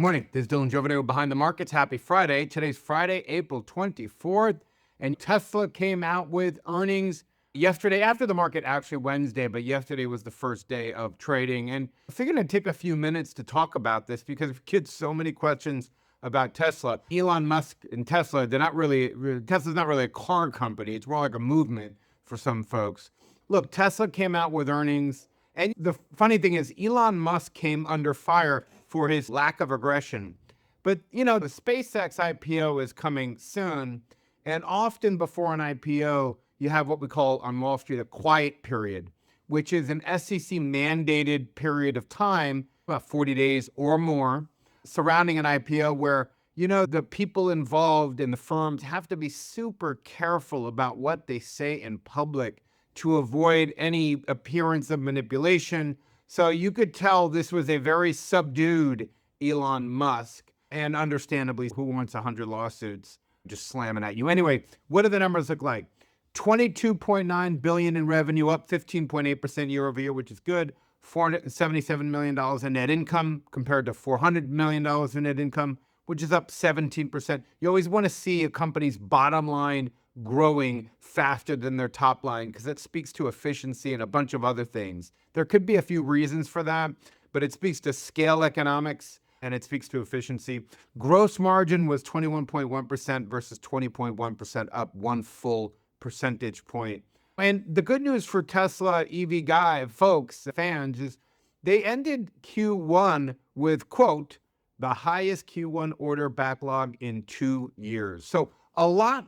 Good morning. This is Dylan Jovine with Behind the Markets. Happy Friday. Today's Friday, April 24th. And Tesla came out with earnings yesterday after the market, actually Wednesday, but yesterday was the first day of trading. And I figured I'd take a few minutes to talk about this because we get so many questions about Tesla. Elon Musk and Tesla, Tesla's not really a car company. It's more like a movement for some folks. Look, Tesla came out with earnings. And the funny thing is, Elon Musk came under fire for his lack of aggression. But, the SpaceX IPO is coming soon. And often before an IPO, you have what we call on Wall Street a quiet period, which is an SEC mandated period of time, about 40 days or more, surrounding an IPO where, the people involved in the firms have to be super careful about what they say in public to avoid any appearance of manipulation. So you could tell this was a very subdued Elon Musk, and understandably, who wants 100 lawsuits just slamming at you? Anyway, what do the numbers look like? $22.9 billion in revenue, up 15.8% year over year, which is good. $477 million in net income compared to $400 million in net income, which is up 17%. You always want to see a company's bottom line growing faster than their top line because that speaks to efficiency and a bunch of other things. There could be a few reasons for that, but it speaks to scale economics and it speaks to efficiency. Gross margin was 21.1% versus 20.1%, up 1 full percentage point. And the good news for Tesla EV guy folks, fans, is they ended Q1 with, quote, the highest Q1 order backlog in 2 years. So a lot,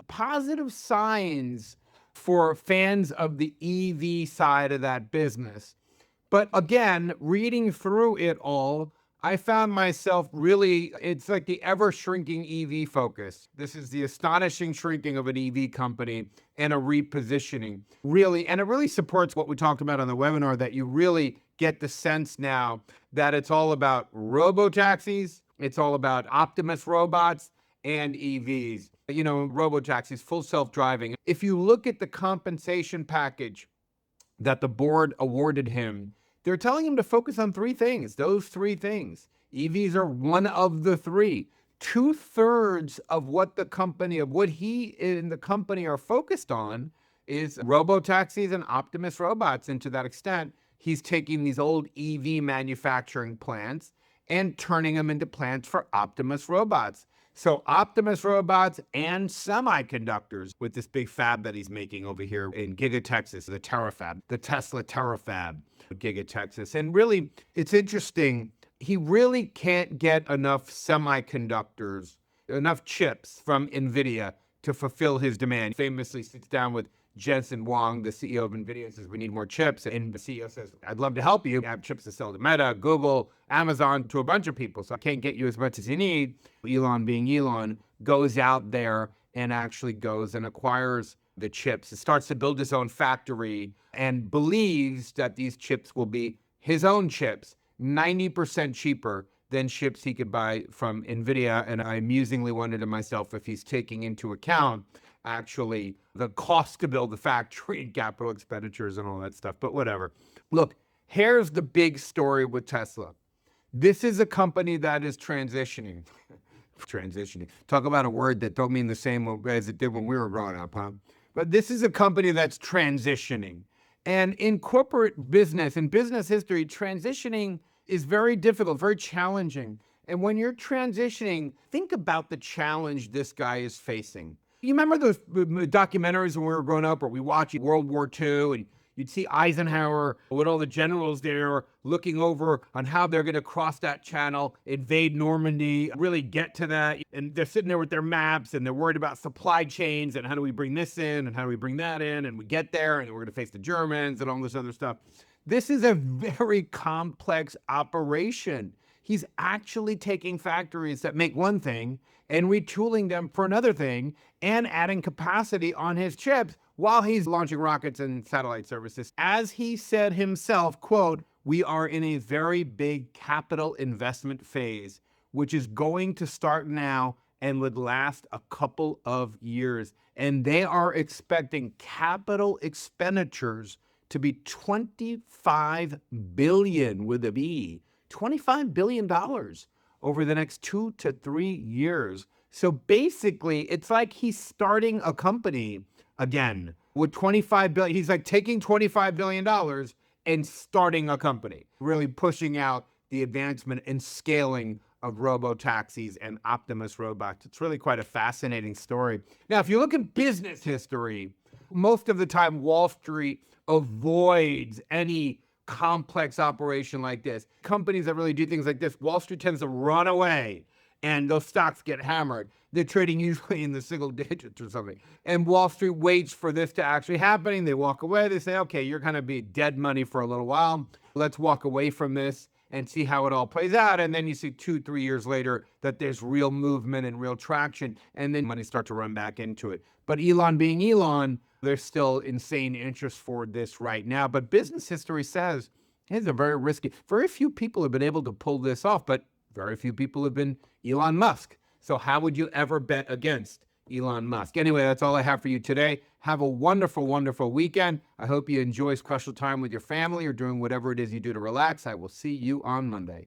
positive signs for fans of the EV side of that business. But again, reading through it all, I found myself it's like the ever shrinking EV focus. This is the astonishing shrinking of an EV company and a repositioning. And it really supports what we talked about on the webinar, that you really get the sense now that it's all about robo-taxis, it's all about Optimus robots, and EVs. Robo-taxis, full self-driving. If you look at the compensation package that the board awarded him, they're telling him to focus on 3 things. Those 3 things. EVs are one of the 3. 2/3 of what he and the company are focused on is robo-taxis and Optimus robots. And to that extent, he's taking these old EV manufacturing plants and turning them into plants for Optimus robots. So Optimus robots and semiconductors with this big fab that he's making over here in Giga, Texas, the Terafab, the Tesla Terafab, Giga, Texas. And really, it's interesting. He really can't get enough semiconductors, enough chips from Nvidia to fulfill his demand. He famously sits down with Jensen Huang, the CEO of Nvidia, and says, we need more chips. And the CEO says, I'd love to help you. I have chips to sell to Meta, Google, Amazon, to a bunch of people. So I can't get you as much as you need. Elon, being Elon, goes out there and actually goes and acquires the chips. It starts to build his own factory and believes that these chips will be his own chips, 90% cheaper than chips he could buy from Nvidia. And I amusingly wondered to myself if he's taking into account actually the cost to build the factory and capital expenditures and all that stuff, but whatever. Look, here's the big story with Tesla. This is a company that is transitioning. Transitioning. Talk about a word that don't mean the same as it did when we were growing up, huh? But this is a company that's transitioning. And in corporate business, in business history, transitioning is very difficult, very challenging. And when you're transitioning, think about the challenge this guy is facing. You remember those documentaries when we were growing up, or we watched World War II, and you'd see Eisenhower with all the generals there looking over on how they're going to cross that channel, invade Normandy, really get to that. And they're sitting there with their maps and they're worried about supply chains and how do we bring this in and how do we bring that in, and we get there and we're going to face the Germans and all this other stuff. This is a very complex operation. He's actually taking factories that make one thing and retooling them for another thing and adding capacity on his chips while he's launching rockets and satellite services. As he said himself, quote, we are in a very big capital investment phase, which is going to start now and would last a couple of years. And they are expecting capital expenditures to be $25 billion with a B, $25 billion over the next 2 to 3 years. So basically, it's like he's starting a company again with 25 billion. He's like taking $25 billion and starting a company, really pushing out the advancement and scaling of robo taxis and Optimus robots. It's really quite a fascinating story. Now, if you look at business history, most of the time Wall Street avoids any complex operation like this. Companies that really do things like this, Wall Street tends to run away and those stocks get hammered. They're trading usually in the single digits or something. And Wall Street waits for this to actually happen. They walk away. They say, okay, you're going to be dead money for a little while. Let's walk away from this and see how it all plays out. And then you see 2, 3 years later that there's real movement and real traction, and then money start to run back into it. But Elon being Elon, there's still insane interest for this right now. But business history says it's a very risky. Very few people have been able to pull this off, but very few people have been Elon Musk. So how would you ever bet against Elon Musk? Anyway, that's all I have for you today. Have a wonderful, wonderful weekend. I hope you enjoy special time with your family or doing whatever it is you do to relax. I will see you on Monday.